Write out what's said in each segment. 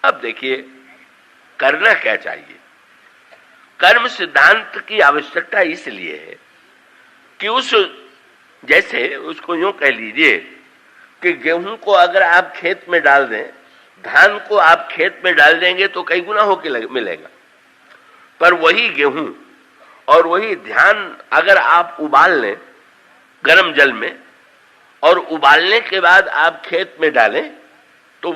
अब देखिए करना क्या चाहिए। कर्म सिद्धांत की आवश्यकता इसलिए है कि जैसे उसको यूं कह लीजिए कि गेहूं को अगर आप खेत में डाल दें, धान को आप खेत में डाल देंगे तो कई गुना होके मिलेगा, पर वही गेहूं और वही धान अगर आप उबाल लें गर्म जल में और उबालने के बाद आप खेत में डालें तो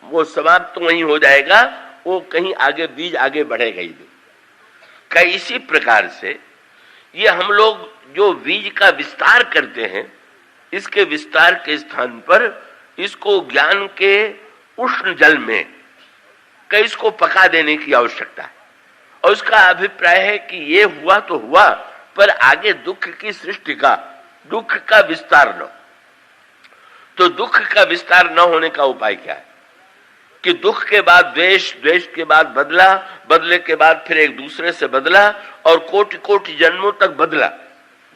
वो समाप्त तो वहीं हो जाएगा, वो कहीं आगे बीज आगे बढ़ेगा ही नहीं। इसी प्रकार से ये हम लोग जो बीज का विस्तार करते हैं, इसके विस्तार के स्थान पर इसको ज्ञान के उष्ण जल में इसको पका देने की आवश्यकता है। और उसका अभिप्राय है कि ये हुआ तो हुआ, पर आगे दुख की सृष्टि का, दुख का विस्तार न हो। तो दुख का विस्तार न होने का उपाय क्या है कि दुख के बाद द्वेष, द्वेष के बाद बदला, बदले के बाद फिर एक दूसरे से बदला और कोटि कोटि जन्मों तक बदला।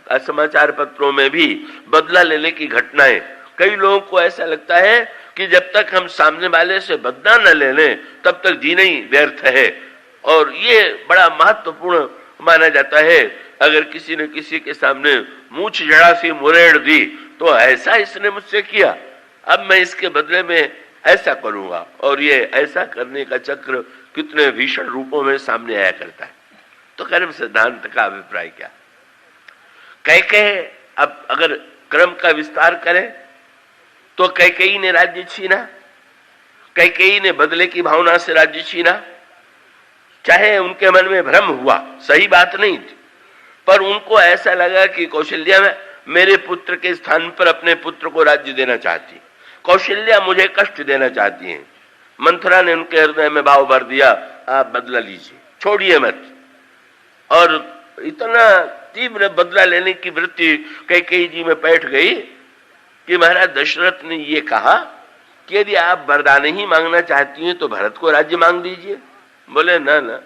समाचार पत्रों में भी बदला लेने की घटनाएं, कई लोगों को ऐसा लगता है कि जब तक हम सामने वाले से बदला न ले लें तब तक जीना ही व्यर्थ है, और ये बड़ा महत्वपूर्ण माना जाता है। अगर किसी ने किसी के सामने मूछ जड़ा सी मुरेड़ दी तो ऐसा इसने मुझसे किया, अब मैं इसके बदले में ऐसा करूंगा, और ये ऐसा करने का चक्र कितने भीषण रूपों में सामने आया करता है। तो कर्म सिद्धांत का अभिप्राय क्या? कैकेयी अब अगर क्रम का विस्तार करें तो कैकेयी ने राज्य छीना, कैकेयी ने बदले की भावना से राज्य छीना। चाहे उनके मन में भ्रम हुआ, सही बात नहीं थी, पर उनको ऐसा लगा कि कौशल्या में मेरे पुत्र के स्थान पर अपने पुत्र को राज्य देना चाहती, कौशल्या मुझे कष्ट देना चाहती हैं। मंथरा ने उनके हृदय में भाव भर दिया, आप बदला लीजिए, छोड़िए मत। और इतना तीव्र बदला लेने की वृत्ति कैकेयी जी में बैठ गई कि महाराज दशरथ ने ये कहा कि यदि आप वरदान ही मांगना चाहती हैं तो भरत को राज्य मांग लीजिए। बोले ना ना,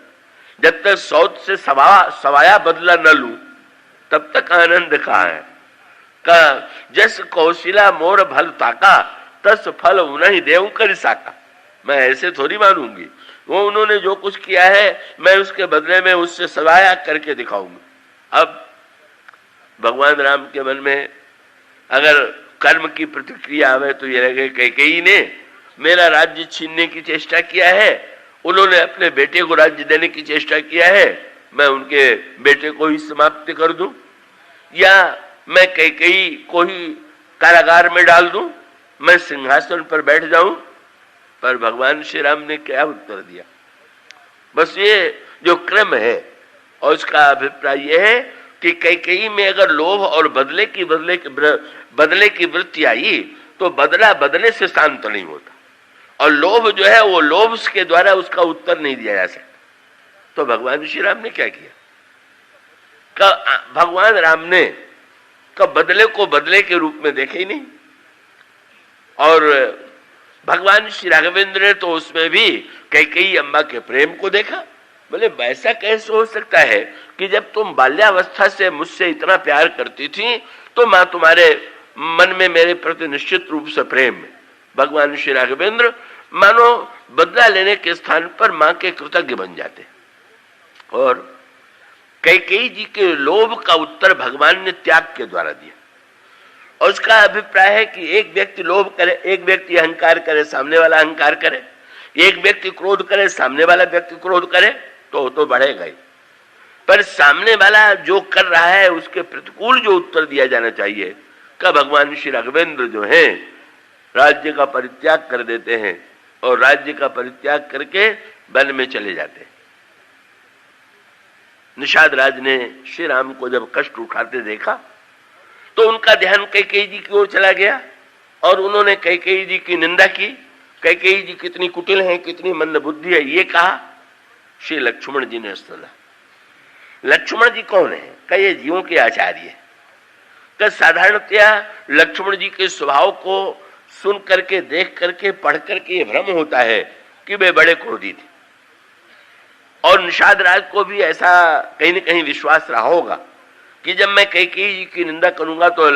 जब तक सौत से सवाया बदला न लूं तब तक आनंद कहाँ है। का जस कौशिला मोर भल ताका तस फल उन्हीं देव कर साका। मैं ऐसे थोड़ी मानूंगी, वो उन्होंने जो कुछ किया है मैं उसके बदले में उससे सवाया करके दिखाऊंगा। अब भगवान राम के मन में अगर कर्म की प्रतिक्रिया आवे तो ये लगे कैकेयी ने मेरा राज्य छीनने की चेष्टा किया है, उन्होंने अपने बेटे को राज्य देने की चेष्टा किया है, मैं उनके बेटे को ही समाप्त कर दूं, या मैं कैकेयी को ही कारागार में डाल दूं, मैं सिंहासन पर बैठ जाऊं। पर भगवान श्री राम ने क्या उत्तर दिया? बस ये जो क्रम है, और उसका अभिप्राय यह है कि कैकेयी में अगर लोभ और बदले की वृत्ति आई तो बदला बदले से शांत नहीं होता, और लोभ जो है वो लोभ के द्वारा उसका उत्तर नहीं दिया जा सकता। तो भगवान श्री राम ने क्या किया? भगवान राम ने बदले को बदले के रूप में देखे ही नहीं, और भगवान श्री राघवेंद्र ने तो उसमें भी कैकेयी अम्मा के प्रेम को देखा। बोले वैसा कैसे हो सकता है कि जब तुम बाल्यावस्था से मुझसे इतना प्यार करती थी तो मां तुम्हारे मन में मेरे प्रति निश्चित रूप से प्रेम है। भगवान श्री राघवेंद्र मानो बदला लेने के स्थान पर मां के कृतज्ञ बन जाते, और कैकेयी जी के लोभ का उत्तर भगवान ने त्याग के द्वारा दिया। और उसका अभिप्राय है कि एक व्यक्ति लोभ करे, एक व्यक्ति अहंकार करे, सामने वाला अहंकार करे, एक व्यक्ति क्रोध करे, सामने वाला व्यक्ति क्रोध करे, तो बढ़ेगा ही। पर सामने वाला जो कर रहा है उसके प्रतिकूल जो उत्तर दिया जाना चाहिए, का भगवान श्री राघवेंद्र जो है राज्य का परित्याग कर देते हैं, और राज्य का परित्याग करके वन में चले जाते हैं। निषाद राज ने श्री राम को जब कष्ट उठाते देखा तो उनका ध्यान कैकेयी जी की ओर चला गया, और उन्होंने कैकेयी जी की निंदा की। कैकेयी जी कितनी कुटिल हैं, कितनी मंद बुद्धि है, ये कहा। श्री लक्ष्मण जी ने सुना। लक्ष्मण जी कौन है? का ये जीवों के आचार्य। का साधारणतया लक्ष्मण जी के स्वभाव को सुन करके, देख करके, पढ़ करके ये भ्रम होता है कि वे बड़े क्रोधी थे, और निषाद राज को भी ऐसा कहीं न कहीं विश्वास रहा होगा कि जब मैं कैकेयी जी की निंदा करूंगा तो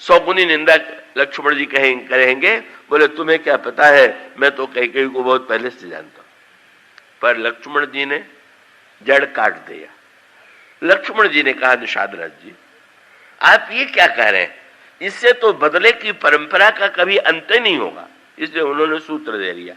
सौगुनी निंदा लक्ष्मण जी कहेंगे, बोले तुम्हें क्या पता है, मैं तो कैकेयी को बहुत पहले से जानता हूं। पर लक्ष्मण जी ने जड़ काट दिया। लक्ष्मण जी ने कहा, निषाद राज जी आप ये क्या कह रहे हैं, इससे तो बदले की परंपरा का कभी अंत नहीं होगा। इसलिए उन्होंने सूत्र दे दिया,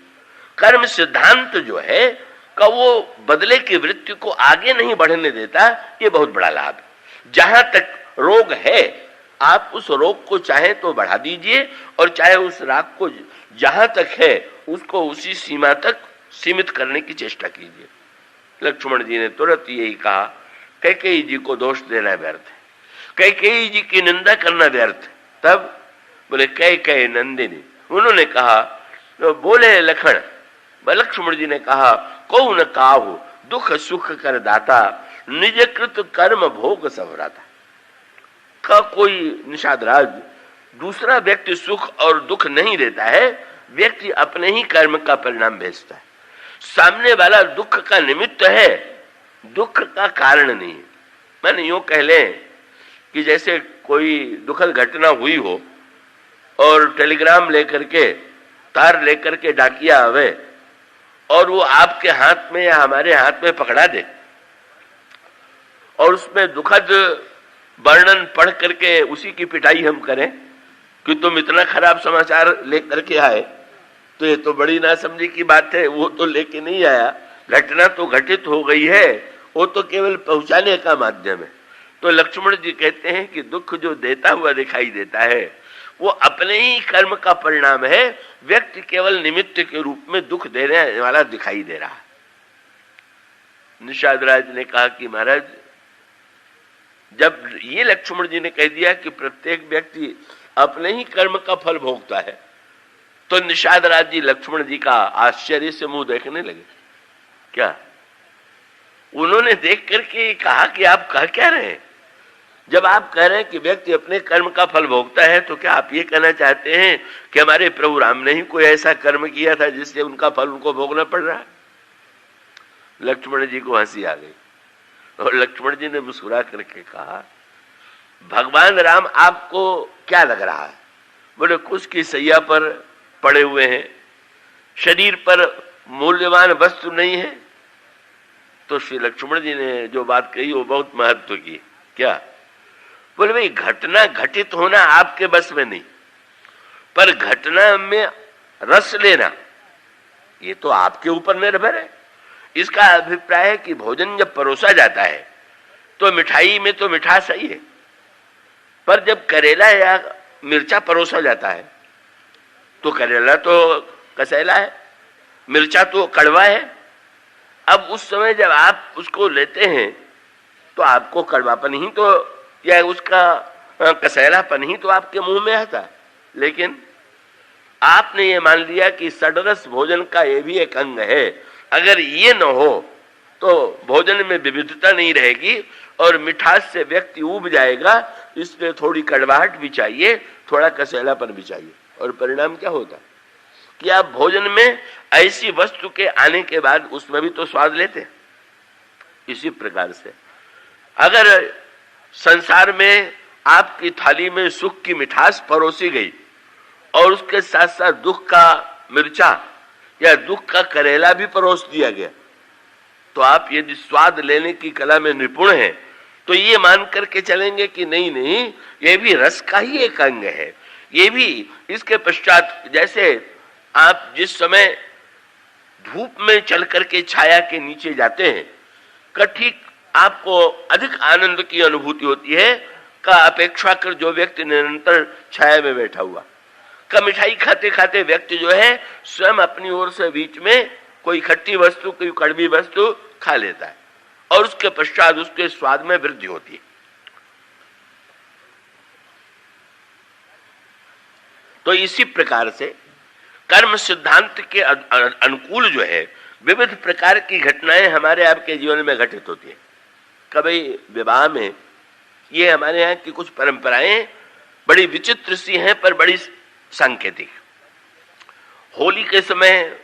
कर्म सिद्धांत जो है का वो बदले की वृत्ति को आगे नहीं बढ़ने देता, ये बहुत बड़ा लाभ है। जहां तक रोग है आप उस रोग को चाहे तो बढ़ा दीजिए और चाहे उस राग को जहां तक है उसको उसी सीमा तक सीमित करने की चेष्टा कीजिए। लक्ष्मण जी ने तुरंत यही कहा, कैकेयी जी को दोष देना व्यर्थ है, कैकेयी जी की निंदा करना व्यर्थ है। तब बोले कैकेयी नंदिनी, उन्होंने कहा तो बोले लखन, लक्ष्मण जी ने कहा, को न काहू दुख सुख कर दाता, निज कृत कर्म भोग सवराता। का कोई निषाद राज दूसरा व्यक्ति सुख और दुख नहीं देता है, व्यक्ति अपने ही कर्म का परिणाम भेजता है। सामने वाला दुख का निमित्त है, दुख का कारण नहीं है। मैंने यूं कह लें कि जैसे कोई दुखद घटना हुई हो और टेलीग्राम लेकर के, तार लेकर के डाकिया आवे और वो आपके हाथ में या हमारे हाथ में पकड़ा दे और उसमें दुखद वर्णन पढ़ करके उसी की पिटाई हम करें कि तुम इतना खराब समाचार लेकर के आए, तो ये तो बड़ी नासमझी की बात है। वो तो लेके नहीं आया, घटना तो घटित हो गई है, वो तो केवल पहुंचाने का माध्यम है। तो लक्ष्मण जी कहते हैं कि दुख जो देता हुआ दिखाई देता है वो अपने ही कर्म का परिणाम है, व्यक्ति केवल निमित्त के रूप में दुख देने वाला दिखाई दे रहा है। निषाद राज ने कहा कि महाराज, जब ये लक्ष्मण जी ने कह दिया कि प्रत्येक व्यक्ति अपने ही कर्म का फल भोगता है, तो निषाद राज जी लक्ष्मण जी का आश्चर्य से मुंह देखने लगे। क्या उन्होंने देख करके कहा कि आप कह क्या रहे हैं? जब आप कह रहे हैं कि व्यक्ति अपने कर्म का फल भोगता है, तो क्या आप ये कहना चाहते हैं कि हमारे प्रभु राम ने ही कोई ऐसा कर्म किया था जिससे उनका फल उनको भोगना पड़ रहा है? लक्ष्मण जी को हंसी आ गई और लक्ष्मण जी ने मुस्कुरा करके कहा, भगवान राम आपको क्या लग रहा है? बोले कुछ की सैया पर पड़े हुए हैं, शरीर पर मूल्यवान वस्तु नहीं है। तो श्री लक्ष्मण जी ने जो बात कही वो बहुत महत्व की। क्या? बोले भाई, घटना घटित होना आपके बस में नहीं, पर घटना में रस लेना ये तो आपके ऊपर निर्भर है। इसका अभिप्राय है कि भोजन जब परोसा जाता है तो मिठाई में तो मिठास सही है, पर जब करेला या मिर्चा परोसा जाता है तो करेला तो कसैला है, मिर्चा तो कड़वा है। अब उस समय जब आप उसको लेते हैं तो आपको कड़वापन ही तो या उसका कसैलापन ही तो आपके मुंह में आता है, लेकिन आपने ये मान लिया कि सडरस भोजन का ये भी एक अंग है। अगर ये न हो तो भोजन में विविधता नहीं रहेगी और मिठास से व्यक्ति ऊब जाएगा। इसमें थोड़ी कड़वाहट भी चाहिए, थोड़ा कसैलापन भी चाहिए, और परिणाम क्या होता है कि आप भोजन में ऐसी वस्तु के आने के बाद उसमें भी तो स्वाद लेते हैं। इसी प्रकार से अगर संसार में आपकी थाली में सुख की मिठास परोसी गई और उसके साथ साथ दुख का मिर्चा या दुख का करेला भी परोस दिया गया, तो आप यदि स्वाद लेने की कला में निपुण हैं तो ये मान करके चलेंगे कि नहीं नहीं, ये भी रस का ही एक अंग है। ये भी इसके पश्चात, जैसे आप जिस समय धूप में चल करके छाया के नीचे जाते हैं, का ठीक आपको अधिक आनंद की अनुभूति होती है का अपेक्षाकृत जो व्यक्ति निरंतर छाया में बैठा हुआ। का मिठाई खाते खाते व्यक्ति जो है स्वयं अपनी ओर से बीच में कोई खट्टी वस्तु, कोई कड़वी वस्तु खा लेता है और उसके पश्चात उसके स्वाद में वृद्धि होती है। तो इसी प्रकार से कर्म सिद्धांत के अनुकूल जो है विविध प्रकार की घटनाएं हमारे आपके जीवन में घटित होती है। कभी विवाह में, ये हमारे यहाँ की कुछ परंपराएं बड़ी विचित्र सी हैं पर बड़ी सांकेतिक। होली के समय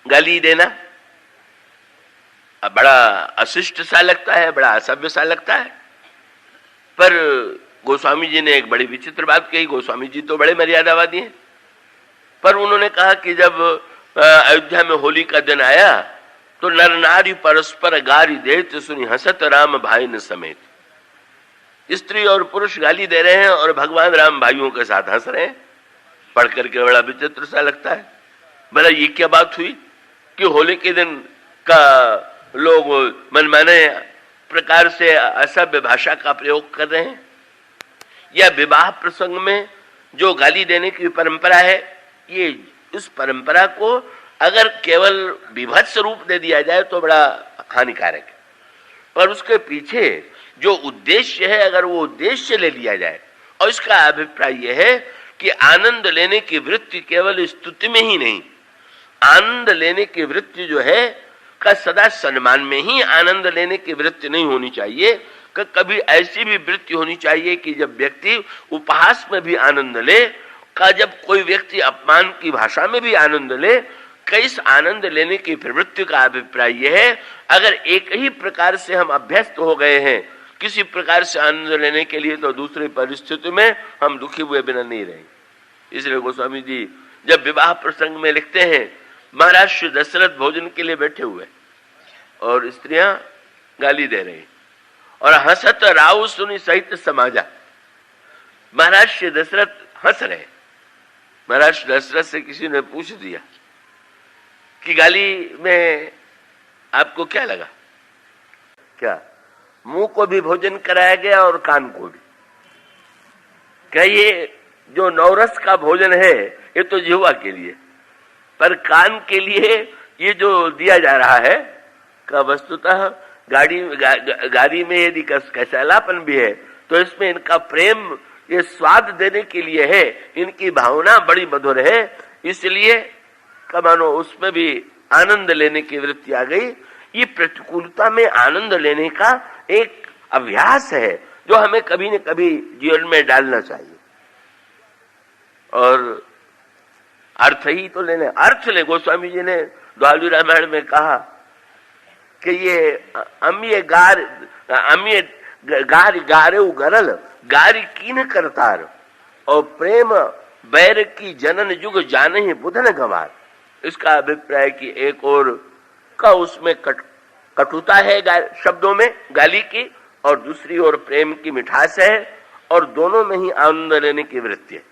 गाली देना बड़ा अशिष्ट सा लगता है, बड़ा असभ्य सा लगता है, पर गोस्वामी जी ने एक बड़ी विचित्र बात कही। गोस्वामी जी तो बड़े मर्यादावादी हैं, पर उन्होंने कहा कि जब अयोध्या में होली का दिन आया तो नर नारी परस्पर गारी देत सुनी हंसत राम भाई न समेत। स्त्री और पुरुष गाली दे रहे हैं और भगवान राम भाइयों के साथ हंस रहे हैं। पढ़ करके बड़ा विचित्र सा लगता है। भला ये क्या बात हुई कि होली के दिन का लोग मनमाने प्रकार से असभ्य भाषा का प्रयोग कर रहे हैं, या विवाह प्रसंग में जो गाली देने की परंपरा है, ये इस परंपरा को अगर केवल विभत्स रूप दे दिया जाए तो बड़ा हानिकारक है, पर उसके पीछे जो उद्देश्य है, अगर वो उद्देश्य ले लिया जाए, और इसका अभिप्राय यह है कि आनंद लेने की वृत्ति केवल स्तुति में ही नहीं, आनंद लेने की वृत्ति जो है का सदा सम्मान में ही आनंद लेने की वृत्ति नहीं होनी चाहिए। कभी ऐसी भी वृत्ति होनी चाहिए कि जब व्यक्ति उपहास में भी आनंद ले, का जब कोई व्यक्ति अपमान की भाषा में भी आनंद ले, इस आनंद लेने की प्रवृत्ति का अभिप्राय यह है, अगर एक ही प्रकार से हम अभ्यस्त हो गए हैं किसी प्रकार से आनंद लेने के लिए, तो दूसरी परिस्थिति में हम दुखी हुए बिना नहीं रहेंगे। इसलिए गोस्वामी जी जब विवाह प्रसंग में लिखते हैं, महाराज श्री दशरथ भोजन के लिए बैठे हुए और स्त्रियां गाली दे रही और हंसत राव सुनी सहित समाजा। महाराज श्री दशरथ हंस रहे। महाराज श्री दशरथ से किसी ने पूछ दिया कि गाली में आपको क्या लगा? क्या मुंह को भी भोजन कराया गया और कान को भी? क्या ये जो नवरस का भोजन है ये तो जिह्वा के लिए, पर कान के लिए ये जो दिया जा रहा है का वस्तुतः गाड़ी में यदि कैसालापन भी है तो इसमें इनका प्रेम ये स्वाद देने के लिए है, इनकी भावना बड़ी मधुर है, इसलिए का मानो उसमें भी आनंद लेने की वृत्ति आ गई। ये प्रतिकूलता में आनंद लेने का एक अभ्यास है जो हमें कभी न कभी जीवन में डालना चाहिए। और अर्थ ही तो लेने, अर्थ ले। गोस्वामी जी ने द्वाली रामायण में कहा कि ये अम्य गार गारे गरल गारी कीन करतार और प्रेम बैर की जनन युग जाने ही बुधन गंवार। इसका अभिप्राय कि एक और का उसमें कटुता है शब्दों में गाली की, और दूसरी ओर प्रेम की मिठास है, और दोनों में ही आनंद लेने की वृत्ति है।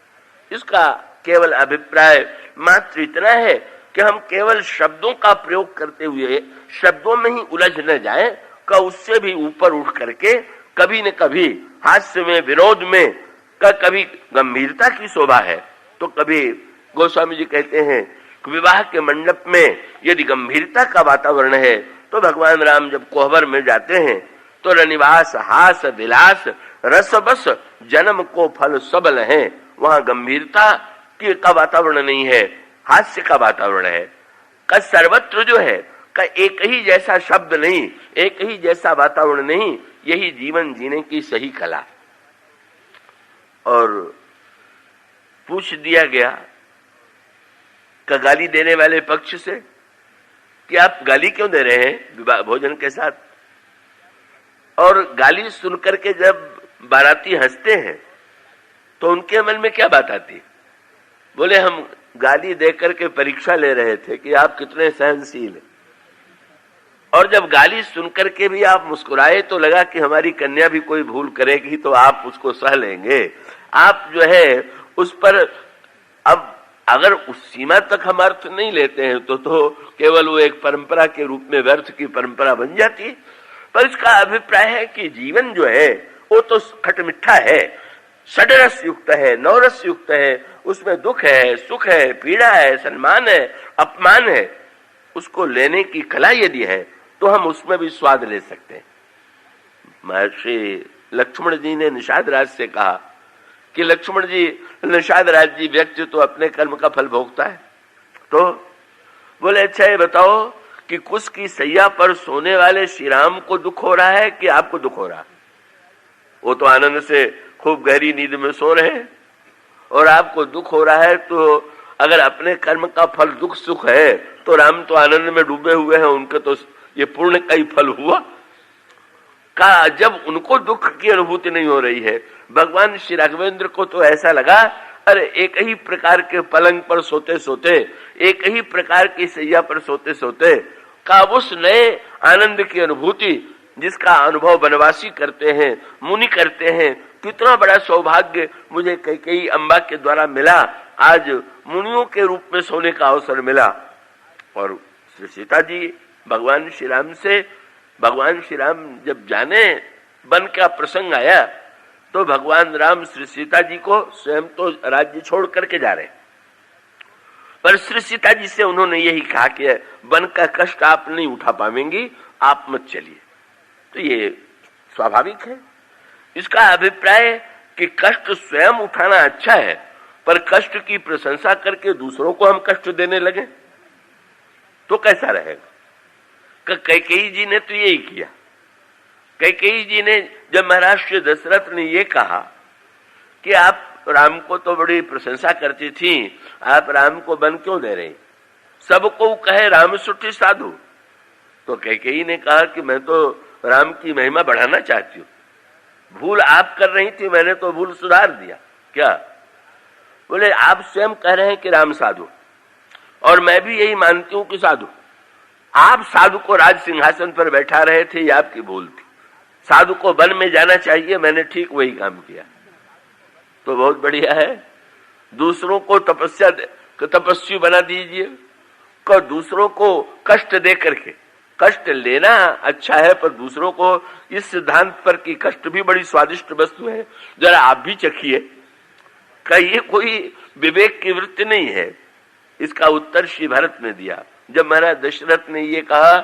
इसका केवल अभिप्राय मात्र इतना है कि हम केवल शब्दों का प्रयोग करते हुए शब्दों में ही उलझ न जाएं, का उससे भी ऊपर उठ करके कभी न कभी हास्य में, विनोद में, का कभी गंभीरता की शोभा है तो कभी गोस्वामी जी कहते हैं विवाह के मंडप में यदि गंभीरता का वातावरण है तो भगवान राम जब कोहबर में जाते हैं तो रनिवास हास विलास रस बस जन्म को फल सबल है। वहां गंभीरता का वातावरण नहीं है, हास्य का वातावरण है। का सर्वत्र जो है का एक ही जैसा शब्द नहीं, एक ही जैसा वातावरण नहीं, यही जीवन जीने की सही कला। और पूछ दिया गया का गाली देने वाले पक्ष से कि आप गाली क्यों दे रहे हैं भोजन के साथ? और गाली सुनकर के जब बाराती हंसते हैं तो उनके मन में क्या बात आती? बोले हम गाली देकर के परीक्षा ले रहे थे कि आप कितने सहनशील हैं, और जब गाली सुनकर के भी आप मुस्कुराए तो लगा कि हमारी कन्या भी कोई भूल करेगी तो आप उसको सह लेंगे। आप जो है उस पर अब अगर उस सीमा तक हम अर्थ नहीं लेते हैं तो केवल वो एक परंपरा के रूप में व्यर्थ की परंपरा बन जाती है। पर इसका अभिप्राय है कि जीवन जो है वो तो खटमिठा है, षडरस युक्त है, नवरस युक्त है, उसमें दुख है, सुख है, पीड़ा है, सम्मान है, अपमान है। उसको लेने की कला यदि है तो हम उसमें भी स्वाद ले सकते हैं। महर्षि लक्ष्मण जी ने निषाद राज से कहा कि लक्ष्मण जी, निषाद राज जी व्यक्ति तो अपने कर्म का फल भोगता है, तो बोले अच्छा ये बताओ कि कुश की सैया पर सोने वाले श्री राम को दुख हो रहा है कि आपको दुख हो रहा है? वो तो आनंद से खूब गहरी नींद में सो रहे हैं और आपको दुख हो रहा है। तो अगर अपने कर्म का फल दुख सुख है तो राम तो आनंद में डूबे हुए हैं, उनके तो ये पूर्ण का ही फल हुआ। का जब उनको दुख की अनुभूति नहीं हो रही है, भगवान श्री राघवेंद्र को तो ऐसा लगा अरे एक ही प्रकार के पलंग पर सोते सोते, एक ही प्रकार की सैया पर सोते सोते का उस नए आनंद की अनुभूति जिसका अनुभव वनवासी करते हैं, मुनि करते हैं, कितना बड़ा सौभाग्य मुझे कैकेयी अम्बा के द्वारा मिला। आज मुनियों के रूप में सोने का अवसर मिला। और श्री सीता जी भगवान श्री राम से, भगवान श्री राम जब जाने वन का प्रसंग आया तो भगवान राम श्री सीता जी को स्वयं तो राज्य छोड़ करके जा रहे, पर श्री सीता जी से उन्होंने यही कहा कि वन का कष्ट आप नहीं उठा पाएंगी, आप मत चलिए। तो ये स्वाभाविक है। इसका अभिप्राय कि कष्ट स्वयं उठाना अच्छा है, पर कष्ट की प्रशंसा करके दूसरों को हम कष्ट देने लगे तो कैसा रहेगा। कैकेयी जी ने तो यही किया। कैकेयी जी ने जब महाराज श्री दशरथ ने ये कहा कि आप राम को तो बड़ी प्रशंसा करती थी, आप राम को वन क्यों दे रहे, सबको कहे राम सुठी साधु, तो कैकेयी ने कहा कि मैं तो राम की महिमा बढ़ाना चाहती हूँ, भूल आप कर रही थी, मैंने तो भूल सुधार दिया। क्या बोले, आप स्वयं कह रहे हैं कि राम साधु, और मैं भी यही मानती हूं कि साधु। आप साधु को राज सिंहासन पर बैठा रहे थे, ये आपकी भूल थी। साधु को वन में जाना चाहिए, मैंने ठीक वही काम किया। तो बहुत बढ़िया है। दूसरों को तपस्वी बना दीजिए, को दूसरों को कष्ट दे करके। कष्ट लेना अच्छा है, पर दूसरों को इस सिद्धांत पर कि कष्ट भी बड़ी स्वादिष्ट वस्तु है, जरा आप भी चखिए, का ये कोई विवेक की वृत्ति नहीं है। इसका उत्तर श्री भरत ने दिया। जब महाराज दशरथ ने ये कहा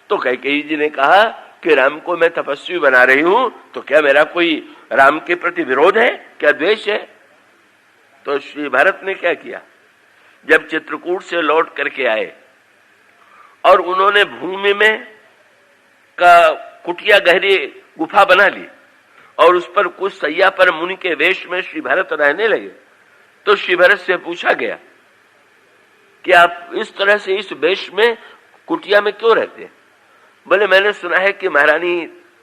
तो कैकेयी जी ने कहा कि राम को मैं तपस्वी बना रही हूं, तो क्या मेरा कोई राम के प्रति विरोध है, क्या द्वेष है। तो श्री भरत ने क्या किया, जब चित्रकूट से लौट करके आए और उन्होंने भूमि में का कुटिया गहरी गुफा बना ली और उस पर कुछ सैया पर मुनि के वेश में श्री भरत रहने लगे, तो श्री भरत से पूछा गया कि आप इस तरह से इस वेश में कुटिया में क्यों रहते हैं। बोले, मैंने सुना है कि महारानी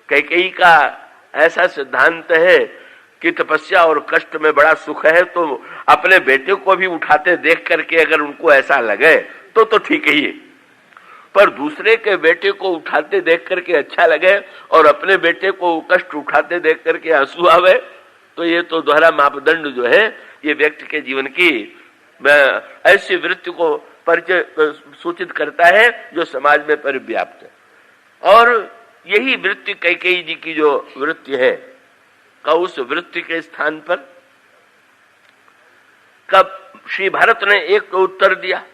कैकेयी का ऐसा सिद्धांत है कि तपस्या और कष्ट में बड़ा सुख है, तो अपने बेटे को भी उठाते देख करके अगर उनको ऐसा लगे तो ठीक ही है, पर दूसरे के बेटे को उठाते देख करके अच्छा लगे और अपने बेटे को कष्ट उठाते देख करके आंसू आवे, तो ये तो दोहरा मापदंड जो है ये व्यक्ति के जीवन की ऐसी वृत्ति को परिचय सूचित करता है जो समाज में परिव्याप्त है। और यही वृत्ति कैकेयी जी की जो वृत्ति है, का उस वृत्ति के स्थान पर कब श्री भरत ने एक तो उत्तर दिया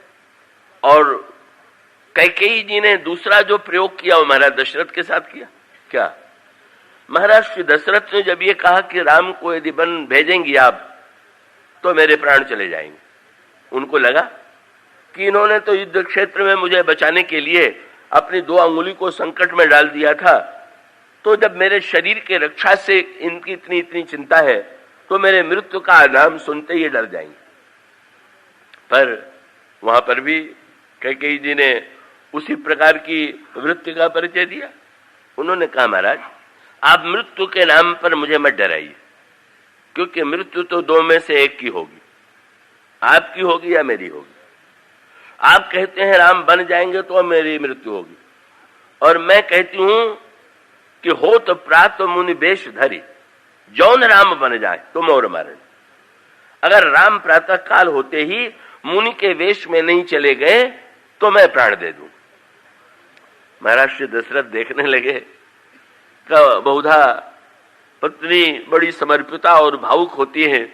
और कैकेयी जी ने दूसरा जो प्रयोग किया वो महाराज दशरथ के साथ किया। क्या, महाराज श्री दशरथ ने जब ये कहा कि राम को यदि वन भेजेंगी आप तो मेरे प्राण चले जाएंगे, उनको लगा कि इन्होंने तो युद्ध क्षेत्र में मुझे बचाने के लिए अपनी 2 अंगुली को संकट में डाल दिया था, तो जब मेरे शरीर के रक्षा से इनकी इतनी चिंता है तो मेरे मृत्यु का नाम सुनते ही डर जाएंगे। पर वहां पर भी कैकेयी जी ने उसी प्रकार की वृत्ति का परिचय दिया। उन्होंने कहा, महाराज आप मृत्यु के नाम पर मुझे मत डराइए, क्योंकि मृत्यु तो 2 में से एक की होगी, आपकी होगी या मेरी होगी। आप कहते हैं राम बन जाएंगे तो मेरी मृत्यु होगी, और मैं कहती हूं कि हो तो प्रात मुनि बेश धरी, जौन राम बन जाए तो मोर मारे। अगर राम प्रातः काल होते ही मुनि के वेश में नहीं चले गए तो मैं प्राण दे दूं। महाराज श्री दशरथ देखने लगे का बहुधा पत्नी बड़ी समर्पिता और भावुक होती है,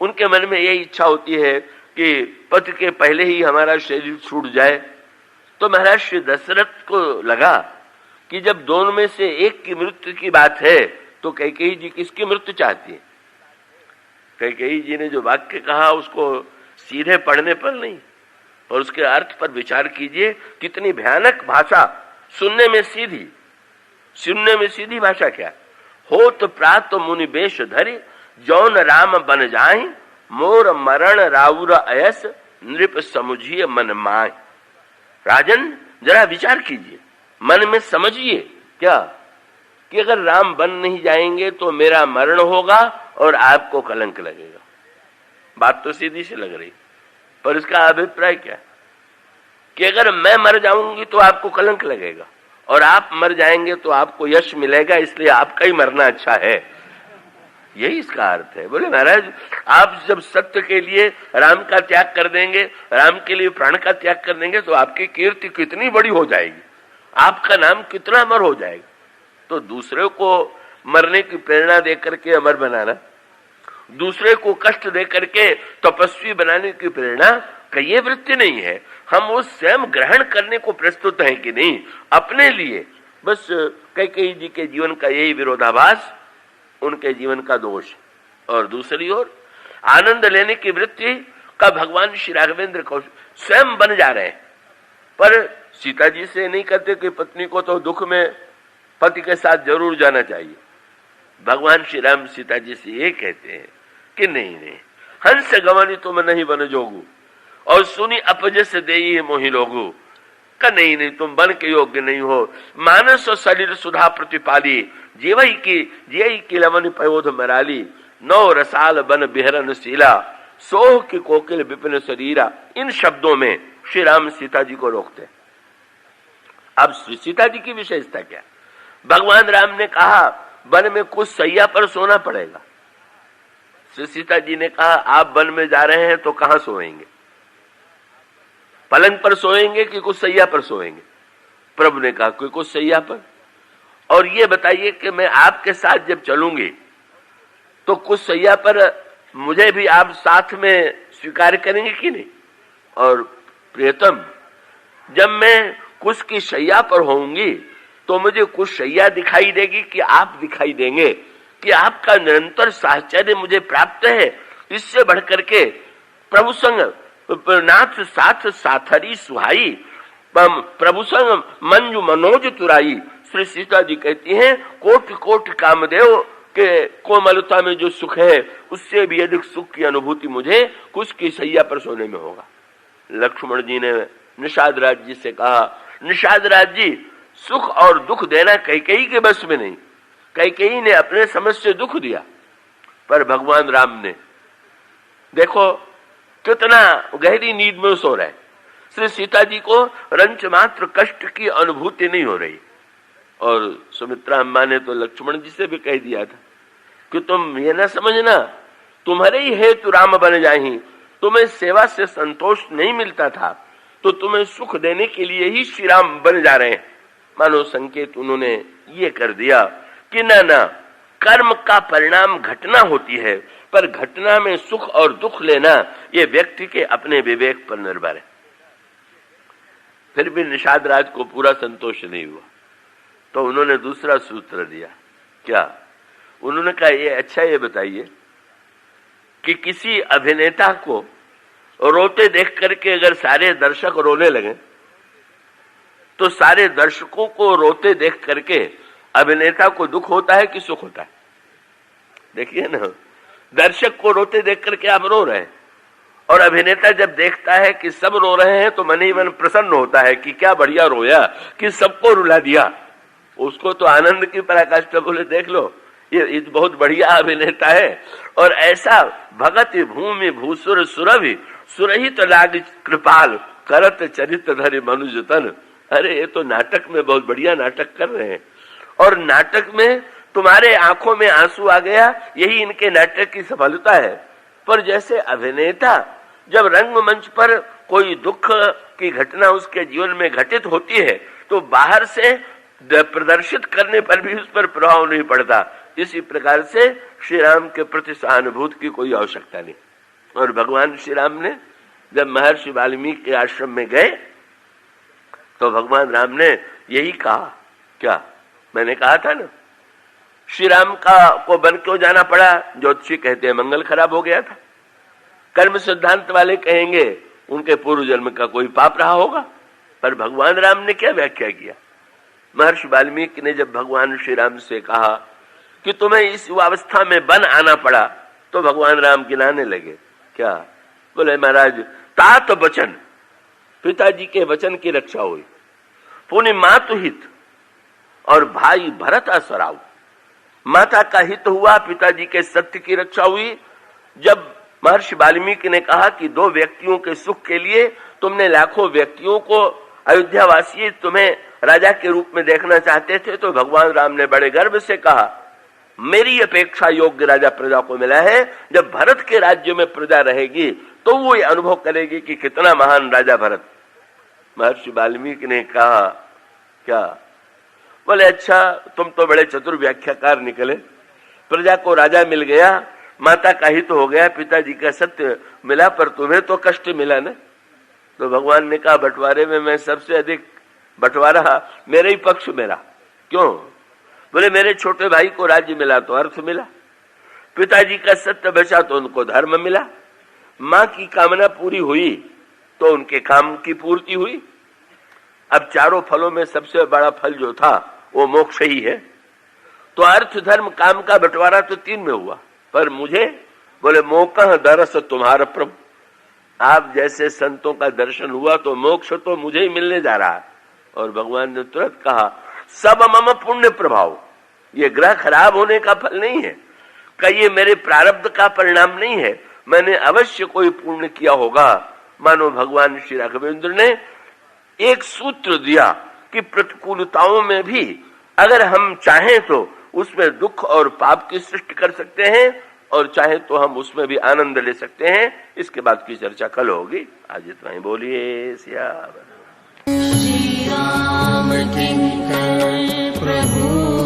उनके मन में यही इच्छा होती है कि पति के पहले ही हमारा शरीर छूट जाए। तो महाराज श्री दशरथ को लगा कि जब दोनों में से एक की मृत्यु की बात है तो कैकेयी जी किसकी मृत्यु चाहती है। कैकेयी जी ने जो वाक्य कहा उसको सीधे पढ़ने पर नहीं और उसके अर्थ पर विचार कीजिए। कितनी भयानक भाषा, सुनने में सीधी भाषा। क्या, हो तो प्रात मुनि बेश धरि, जौन राम बन जाए, मोर मरण राउर अयस, नृप समुझिए मन माय। राजन जरा विचार कीजिए, मन में समझिए क्या कि अगर राम बन नहीं जाएंगे तो मेरा मरण होगा और आपको कलंक लगेगा। बात तो सीधी सी लग रही, पर इसका अभिप्राय क्या है कि अगर मैं मर जाऊंगी तो आपको कलंक लगेगा और आप मर जाएंगे तो आपको यश मिलेगा, इसलिए आपका ही मरना अच्छा है। यही इसका अर्थ है। बोले महाराज, आप जब सत्य के लिए राम का त्याग कर देंगे, राम के लिए प्राण का त्याग कर देंगे, तो आपकी कीर्ति कितनी बड़ी हो जाएगी, आपका नाम कितना अमर हो जाएगा। तो दूसरे को मरने की प्रेरणा दे करके अमर बनाना, दूसरे को कष्ट दे करके तपस्वी बनाने की प्रेरणा का ये वृत्ति नहीं है। हम वो स्वयं ग्रहण करने को प्रस्तुत हैं कि नहीं अपने लिए। बस कैकेयी जी के जीवन का यही विरोधाभास उनके जीवन का दोष। और दूसरी ओर आनंद लेने की वृत्ति का भगवान श्री राघवेंद्र को स्वयं बन जा रहे हैं, पर सीता जी से नहीं कहते कि पत्नी को तो दुख में पति के साथ जरूर जाना चाहिए। भगवान श्री राम सीता जी से ये कहते हैं कि नहीं नहीं, हंस गवनी तुम नहीं बन जोगू और सुनी अपजस देई मोहि लोगू का नहीं नहीं, तुम बन के योग्य नहीं हो। मानस और शरीर सुधा प्रतिपाली जीवई की लवन पयोध मराली, नौ रसाल बन बिहरन शीला सोह की कोकिल विपिन शरीरा। इन शब्दों में श्री राम सीता जी को रोकते। अब सीता जी की विशेषता क्या? भगवान राम ने कहा वन में कुछ सैया पर सोना पड़ेगा। सीता जी ने कहा आप वन में जा रहे हैं तो कहां सोएंगे, पलंग पर सोएंगे कि कुछ सैया पर सोएंगे? प्रभु ने कहा कोई कुछ सैया पर। और ये बताइए कि मैं आपके साथ जब चलूंगी तो कुछ सैया पर मुझे भी आप साथ में स्वीकार करेंगे कि नहीं? और प्रियतम, जब मैं कुछ की सैया पर होंगी तो मुझे कुछ सैया दिखाई देगी कि आप दिखाई देंगे कि आपका निरंतर साहचर्य मुझे प्राप्त है। इससे बढ़कर के प्रभु संग नाथ साथ साथरी सुहाई, प्रभु संग मंजू मनोज तुराई। श्री सीता जी कहती हैं कोट कोट कामदेव के कोमलता में जो सुख है उससे भी अधिक सुख की अनुभूति मुझे कुछ की सैया पर सोने में होगा। लक्ष्मण जी ने निषाद राज जी से कहा, निषाद राज जी सुख और दुख देना कैकेयी के बस में नहीं। कैकेयी ने अपने समझ से दुख दिया, पर भगवान राम ने देखो कितना गहरी नींद में सो रहे। श्री सीता जी को रंच मात्र कष्ट की अनुभूति नहीं हो रही। और सुमित्रा अम्मा ने तो लक्ष्मण जी से भी कह दिया था कि तुम ये ना समझना तुम्हारे ही हेतु राम बन जाही, तुम्हें सेवा से संतोष नहीं मिलता था तो तुम्हें सुख देने के लिए ही श्री राम बन जा रहे हैं। मानो संकेत उन्होंने ये कर दिया कि ना कर्म का परिणाम घटना होती है, पर घटना में सुख और दुख लेना ये व्यक्ति के अपने विवेक पर निर्भर है। फिर भी निषाद राज को पूरा संतोष नहीं हुआ तो उन्होंने दूसरा सूत्र दिया। क्या? उन्होंने कहा ये अच्छा ये बताइए कि किसी अभिनेता को रोते देख करके अगर सारे दर्शक रोने लगे तो सारे दर्शकों को रोते देख करके अभिनेता को दुख होता है कि सुख होता है? देखिए ना, दर्शक को रोते देख करके आप रो रहे हैं और अभिनेता जब देखता है कि सब रो रहे हैं तो मन ही मन प्रसन्न होता है कि क्या बढ़िया रोया कि सबको रुला दिया। उसको तो आनंद की पराकाष्ठा बोले देख लो ये बहुत बढ़िया अभिनेता है। और ऐसा भगत भूमि भूसुर सुरभि सुरहित लाग कृपाल करत चरित धरि मनुज तन। अरे ये तो नाटक में बहुत बढ़िया नाटक कर रहे हैं और नाटक में तुम्हारे आंखों में आंसू आ गया, यही इनके नाटक की सफलता है। पर जैसे अभिनेता जब रंगमंच पर कोई दुख की घटना उसके जीवन में घटित होती है तो बाहर से प्रदर्शित करने पर भी उस पर प्रभाव नहीं पड़ता। इसी प्रकार से श्री राम के प्रति सहानुभूति की कोई आवश्यकता नहीं। और भगवान श्री राम ने जब महर्षि वाल्मीकि के आश्रम में गए तो भगवान राम ने यही कहा। क्या? मैंने कहा था ना, श्री राम को बन क्यों जाना पड़ा? ज्योतिषी कहते हैं मंगल खराब हो गया था। कर्म सिद्धांत वाले कहेंगे उनके पूर्व जन्म का कोई पाप रहा होगा। पर भगवान राम ने क्या व्याख्या किया? महर्षि वाल्मीकि ने जब भगवान श्री राम से कहा कि तुम्हें इस युवावस्था में बन आना पड़ा तो भगवान राम गिनाने लगे। क्या? बोले महाराज तात वचन, पिताजी के वचन की रक्षा हुई, पुनि मातु हित, और भाई भरत असराऊ। माता का हित हुआ, पिताजी के सत्य की रक्षा हुई। जब महर्षि वाल्मीकि ने कहा कि 2 व्यक्तियों के सुख के लिए तुमने लाखों व्यक्तियों को, अयोध्यावासी तुम्हें राजा के रूप में देखना चाहते थे, तो भगवान राम ने बड़े गर्व से कहा मेरी अपेक्षा योग्य राजा प्रजा को मिला है। जब भरत के राज्य में प्रजा रहेगी तो वो ये अनुभव करेगी कि कितना महान राजा भरत। महर्षि वाल्मीकि ने कहा क्या? बोले अच्छा, तुम तो बड़े चतुर व्याख्याकार निकले। प्रजा को राजा मिल गया, माता का हित हो गया, पिताजी का सत्य मिला, पर तुम्हें तो कष्ट मिला ना। तो भगवान ने कहा बंटवारे में मैं सबसे अधिक बंटवारा मेरे ही पक्ष मेरा। क्यों? बोले मेरे छोटे भाई को राज्य मिला तो अर्थ मिला, पिताजी का सत्य बचा तो उनको धर्म मिला, माँ की कामना पूरी हुई तो उनके काम की पूर्ति हुई। अब चारों फलों में सबसे बड़ा फल जो था वो मोक्ष ही है। तो अर्थ धर्म काम का बंटवारा तो 3 में हुआ, पर मुझे बोले मोकह दरस तुम्हारा प्रभु। आप जैसे संतों का दर्शन हुआ तो मोक्ष तो मुझे ही मिलने जा रहा है। और भगवान ने तुरंत कहा सब मम पुण्य प्रभाव, ये ग्रह खराब होने का फल नहीं है, का ये मेरे प्रारब्ध का परिणाम नहीं है, मैंने अवश्य कोई पुण्य किया होगा। मानो भगवान श्री राघवेंद्र ने एक सूत्र दिया कि प्रतिकूलताओं में भी अगर हम चाहें तो उसमें दुख और पाप की सृष्टि कर सकते हैं, और चाहे तो हम उसमें भी आनंद ले सकते हैं। इसके बाद की चर्चा कल होगी। आज इतना ही। बोलिए सियावर। श्री राम किंकर प्रभु